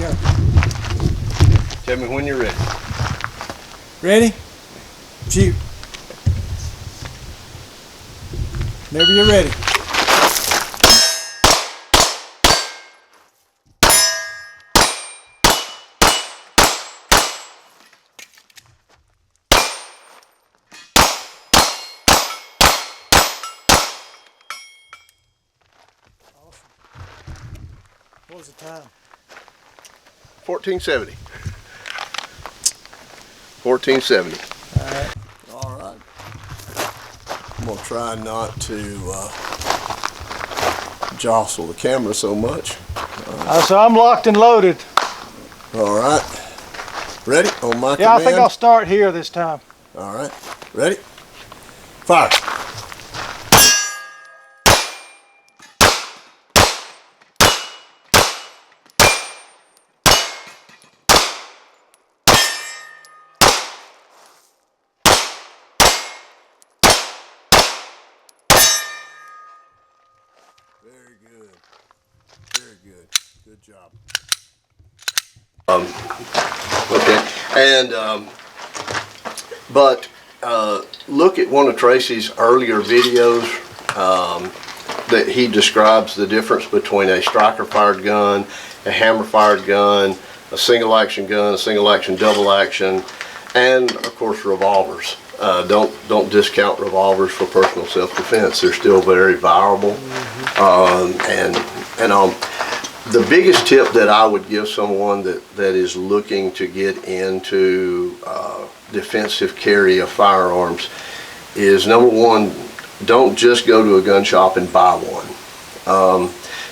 Go. Tell me when you're ready. Ready? Shoot. Whenever you're ready. Awesome. What was the time? 1470. 1470. All right. I'm gonna try not to jostle the camera so much. So I'm locked and loaded. All right. Ready? On my Yeah, command? I think I'll start here this time. All right. Ready? Fire. Very good. Very good. Good job. Okay. And look at one of Tracy's earlier videos that he describes the difference between a striker fired gun, a hammer fired gun, a single action gun, a single action double action, and of course revolvers. Don't discount revolvers for personal self-defense. They're still very viable. The biggest tip that I would give someone that is looking to get into defensive carry of firearms is, number one, don't just go to a gun shop and buy one.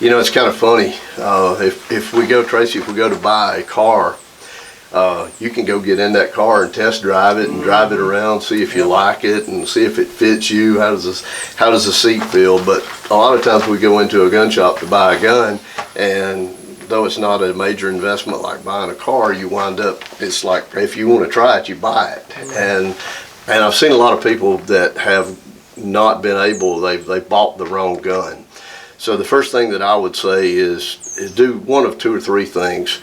You know, it's kind of funny. If we go to buy a car, you can go get in that car and test drive it and drive it around, see if you like it and see if it fits you. How does the seat feel? But a lot of times we go into a gun shop to buy a gun, and though it's not a major investment like buying a car, you wind up, it's like if you want to try it, you buy it. And I've seen a lot of people that have not been able, they've bought the wrong gun. So the first thing that I would say is do one of two or three things.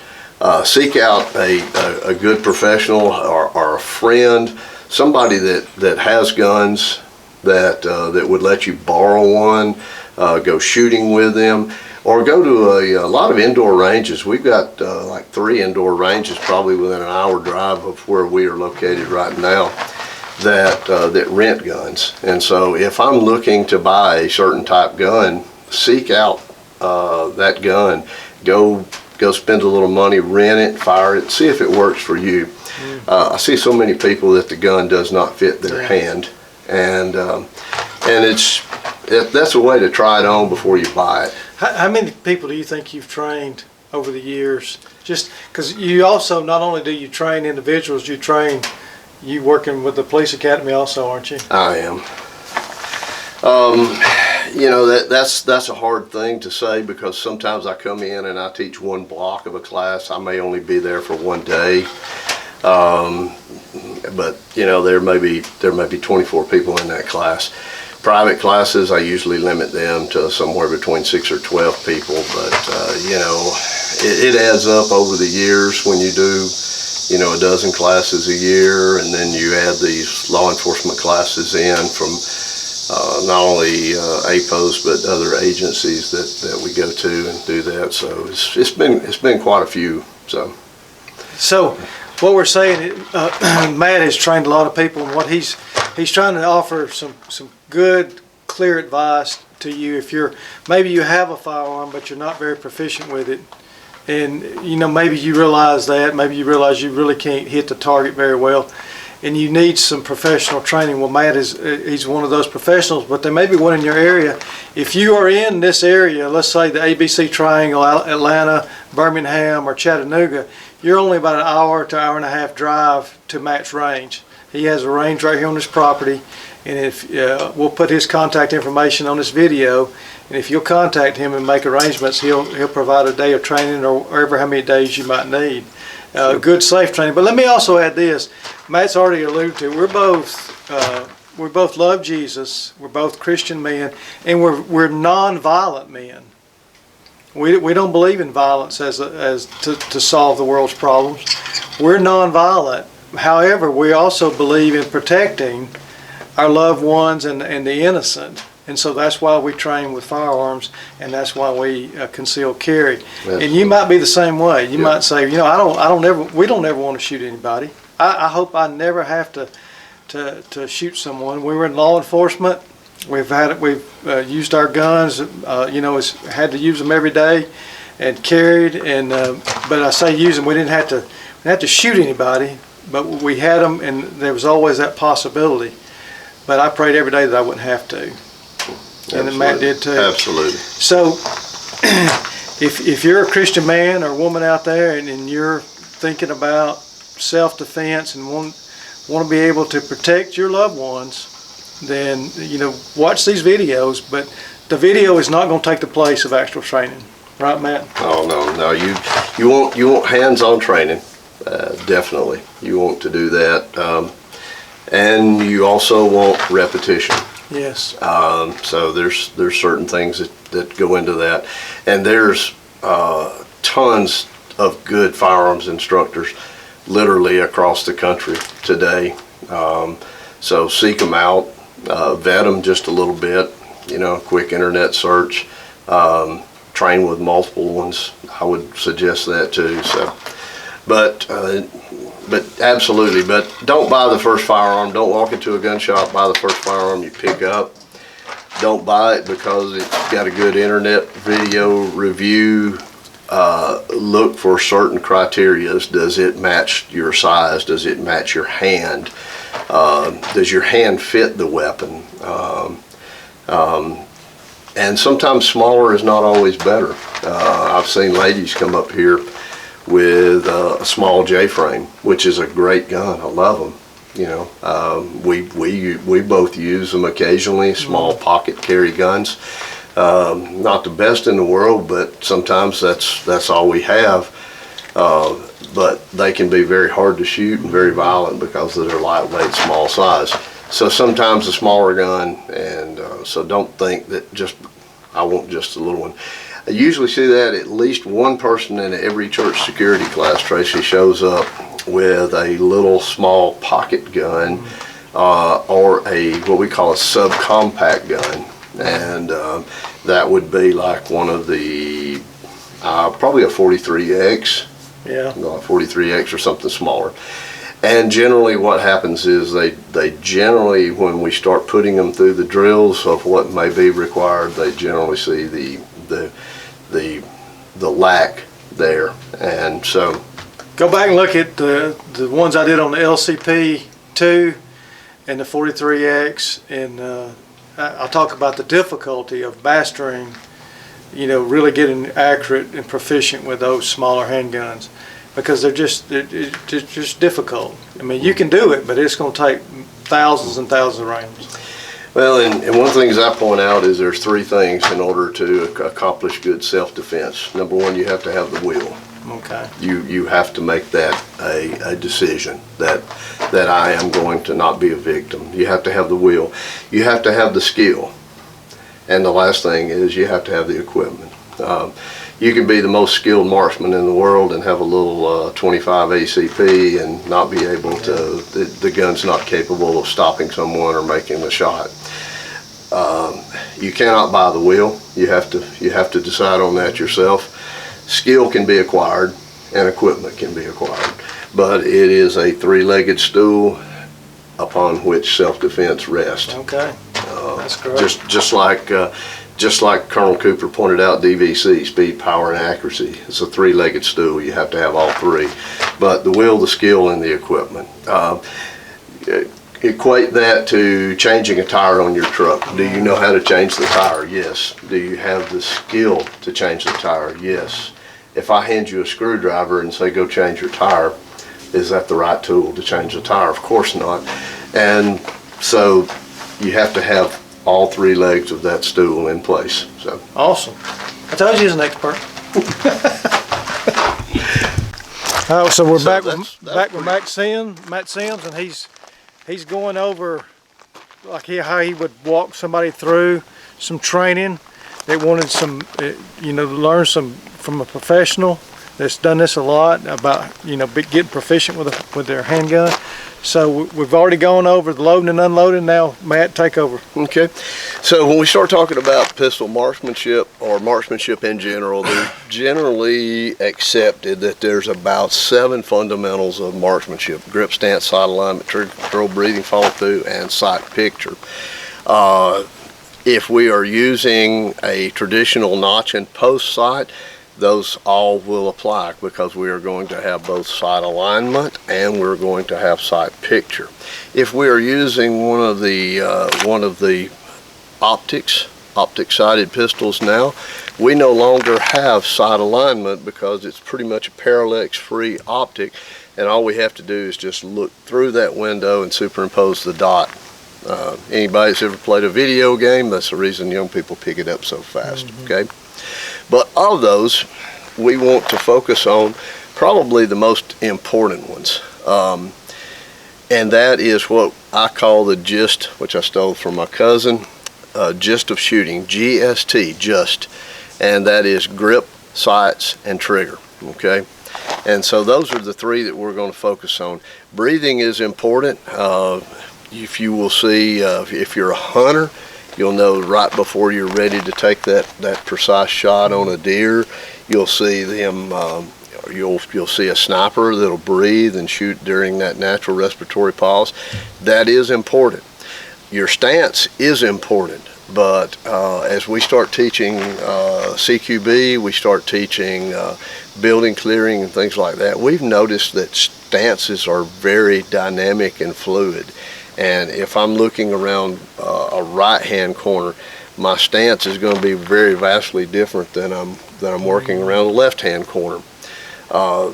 Seek out a good professional or a friend, somebody that has guns, that would let you borrow one, go shooting with them, or go to a lot of indoor ranges. We've got like 3 indoor ranges probably within an hour drive of where we are located right now that rent guns. And so if I'm looking to buy a certain type gun, seek out that gun. Go spend a little money, rent it, fire it, see if it works for you. I see so many people that the gun does not fit their hand, and that's a way to try it on before you buy it. How many people do you think you've trained over the years? Just because you also, not only do you train individuals, you working with the police academy also, aren't you? I am. You know, that's a hard thing to say, because sometimes I come in and I teach one block of a class. I may only be there for one day, but you know, there may be 24 people in that class. Private classes, I usually limit them to somewhere between 6 or 12 people, but you know, it adds up over the years when you do, you know, a dozen classes a year, and then you add these law enforcement classes in from not only APOs but other agencies that we go to and do that. So it's been quite a few. So what we're saying, Matt has trained a lot of people, and what he's trying to offer some good, clear advice to you. If maybe you have a firearm but you're not very proficient with it, and you know, maybe you realize you really can't hit the target very well, and you need some professional training. Well, Matt he's one of those professionals, but there may be one in your area. If you are in this area, let's say the ABC Triangle, Atlanta, Birmingham, or Chattanooga, you're only about an hour to hour and a half drive to Matt's range. He has a range right here on this property, and if we'll put his contact information on this video, and if you'll contact him and make arrangements, he'll provide a day of training, or ever how many days you might need. Good, safe training. But let me also add this. Matt's already alluded to. We both love Jesus. We're both Christian men, and we're non-violent men. We don't believe in violence as to solve the world's problems. We're nonviolent. However, we also believe in protecting our loved ones and the innocent. And so that's why we train with firearms, and that's why we conceal carry. Yes. And you might be the same way. You Yeah. might say, we don't ever want to shoot anybody. I hope I never have to shoot someone. We were in law enforcement. We've used our guns. Had to use them every day, and carried. And but I say use them. We didn't have to shoot anybody, but we had them, and there was always that possibility. But I prayed every day that I wouldn't have to. And then Matt did too. Absolutely. So, if you're a Christian man or woman out there and you're thinking about self-defense and want to be able to protect your loved ones, then watch these videos. But the video is not going to take the place of actual training, right, Matt? Oh no, you want hands-on training, definitely. You want to do that, and you also want repetition. Yes. So there's certain things that go into that, and there's tons of good firearms instructors literally across the country today. So seek them out, vet them just a little bit, quick internet search, train with multiple ones. I would suggest that too. So, but absolutely, but don't buy the first firearm. Don't walk into a gun shop, buy the first firearm you pick up. Don't buy it because it's got a good internet video review. Look for certain criteria. Does it match your size? Does it match your hand? Does your hand fit the weapon? And sometimes smaller is not always better. I've seen ladies come up here with a small J-frame, which is a great gun. I love them. We both use them occasionally, small pocket carry guns. Not the best in the world, but sometimes that's all we have. But they can be very hard to shoot and very violent because of their lightweight, small size. So sometimes a smaller gun, and so don't think that I want just a little one. I usually see that at least one person in every church security class, Tracy, shows up with a little small pocket gun or what we call a subcompact gun, and that would be like one of the probably a 43X, Yeah. 43X or something smaller. And generally what happens is they generally, when we start putting them through the drills of what may be required, they generally see the lack there. And so Go back and look at the ones I did on the LCP2 and the 43X, and I'll talk about the difficulty of mastering, really getting accurate and proficient with those smaller handguns, because they're just difficult. I mean, you can do it, but it's going to take thousands and thousands of rounds. Well, and one of the things I point out is there's three things in order to accomplish good self-defense. Number one, you have to have the will. Okay. You have to make that a decision that I am going to not be a victim. You have to have the will. You have to have the skill. And the last thing is you have to have the equipment. You can be the most skilled marksman in the world and have a little 25 ACP and not be able to, the gun's not capable of stopping someone or making the shot. You cannot buy the will. You have to decide on that yourself. Skill can be acquired and equipment can be acquired, but it is a three-legged stool upon which self-defense rests. Okay. That's correct. Just like Colonel Cooper pointed out, DVC, speed, power, and accuracy. It's a three-legged stool. You have to have all three. But the will, the skill, and the equipment. Equate that to changing a tire on your truck. Do you know how to change the tire? Yes. Do you have the skill to change the tire? Yes. If I hand you a screwdriver and say, go change your tire, is that the right tool to change the tire? Of course not. And so you have to have all three legs of that stool in place. So Awesome. I told you he's an expert. So we're back with Matt Simms, and he's going over like how he would walk somebody through some training. it wanted some, you know, to learn some from a professional that's done this a lot about, you know, getting proficient with their handgun. So we've already gone over the loading and unloading. Now, Matt, take over. Okay. So when we start talking about pistol marksmanship or marksmanship in general, they're generally accepted that there's about 7 fundamentals of marksmanship: grip, stance, sight alignment, trigger control, breathing, follow through, and sight picture. If we are using a traditional notch and post sight, those all will apply because we are going to have both sight alignment and we're going to have sight picture. If we are using one of the optic sighted pistols now, we no longer have sight alignment because it's pretty much a parallax free optic, and all we have to do is just look through that window and superimpose the dot. Anybody that's ever played a video game, that's the reason young people pick it up so fast. Okay. But of those, we want to focus on probably the most important ones. And that is what I call the gist, which I stole from my cousin, gist of shooting, GST, just. And that is grip, sights, and trigger, okay? And so those are the 3 that we're going to focus on. Breathing is important. If you will see, if you're a hunter, you'll know right before you're ready to take that precise shot on a deer, you'll see them, you'll see a sniper that'll breathe and shoot during that natural respiratory pause. That is important. Your stance is important, but as we start teaching CQB, we start teaching building clearing and things like that, we've noticed that stances are very dynamic and fluid. And if I'm looking around a right-hand corner, my stance is going to be very vastly different than I'm working around the left-hand corner.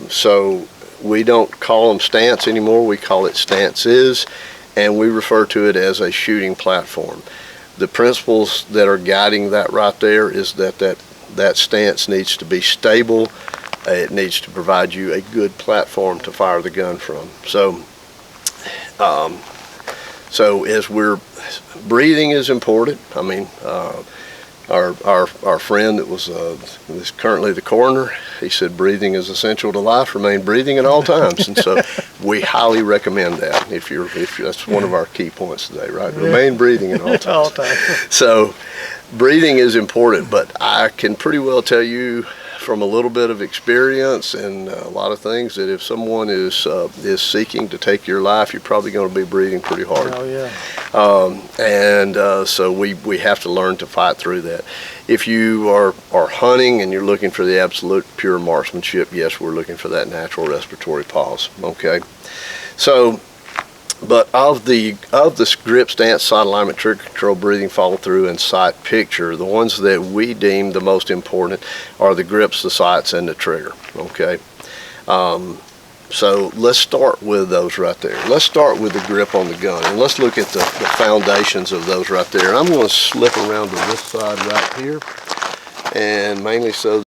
So we don't call them stance anymore. We call it stances, and we refer to it as a shooting platform. The principles that are guiding that right there is that stance needs to be stable. It needs to provide you a good platform to fire the gun from. So as we're breathing is important. I mean, our friend that is currently the coroner, he said breathing is essential to life. Remain breathing at all times, and so we highly recommend that. If that's one of our key points today, right? Remain breathing at all times. All time. So breathing is important, but I can pretty well tell you from a little bit of experience and a lot of things that if someone is seeking to take your life, you're probably going to be breathing pretty hard. Oh yeah. So we have to learn to fight through that. If you are hunting and you're looking for the absolute pure marksmanship, yes, we're looking for that natural respiratory pause. Okay. So, but of the grip, stance, sight alignment, trigger control, breathing, follow through, and sight picture, the ones that we deem the most important are the grips, the sights, and the trigger. Okay. So let's start with those right there. Let's start with the grip on the gun, and let's look at the foundations of those right there. And I'm going to slip around to this side right here, and mainly so